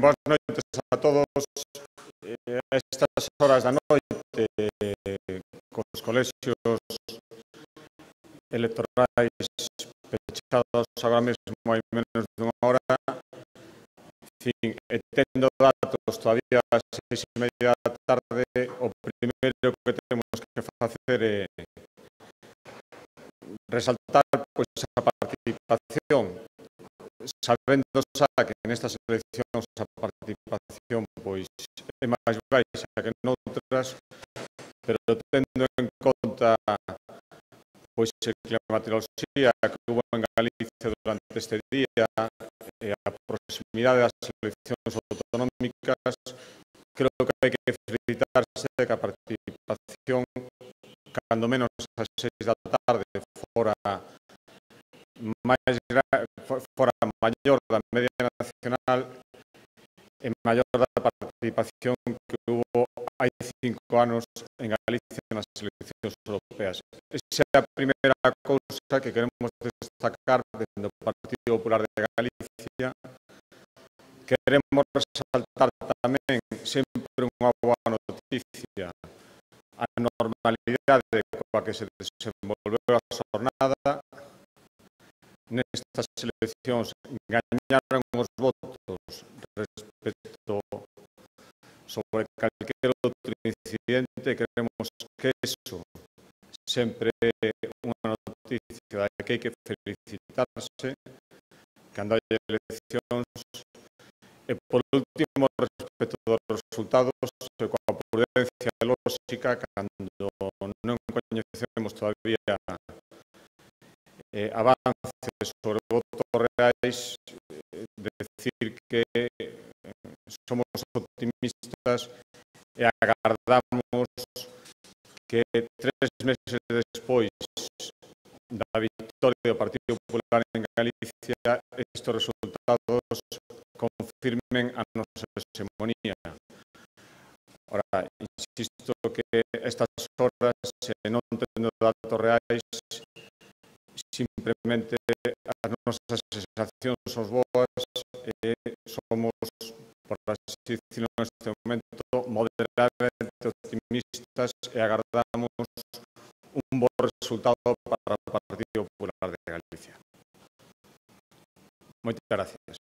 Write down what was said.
Boas noites a todos. A estas horas da noite, cos colexios electorais pechados agora mesmo hai menos dunha hora, fin, e tendo datos todavía ás 6:30 da tarde, o primeiro que temos que facer é resaltar pois, a participación, sabendo xa que nestas eleccións a participación pois, é máis baixa que noutras, pero tendo en conta pois, a climatoloxía que hubo en Galicia durante este día e a proximidade das eleccións autonómicas, creo que hai que felicitarse que a participación, cando menos ás 6 da tarde, fora maior da media nacional e maior da participación que hubo hai 5 anos en Galicia nas eleccións europeas. Esa é a primeira cousa que queremos destacar dentro do Partido Popular de Galicia. Queremos resaltar tamén sempre unha boa noticia, a normalidade coa que se desenvolveu a xornada. Nestas eleccións gañaron os votos respecto sobre calquer outro incidente. Creemos que iso sempre é unha noticia da que hai que felicitarse cando hai eleccións. E, por último, respecto dos resultados, coa prudencia lóxica, cando non coñecemos todavía avances sobre votos reais, decir que somos optimistas e agardamos que 3 meses despois da victoria do Partido Popular en Galicia, estes resultados confirmen a nosa hegemonía. Ora, insisto que estas horas, se non tendo datos reais, simplemente as nosas sensacións son boas e somos, por así decirlo, neste momento, moderadamente optimistas e agardamos un bo resultado para o Partido Popular de Galicia. Moitas gracias.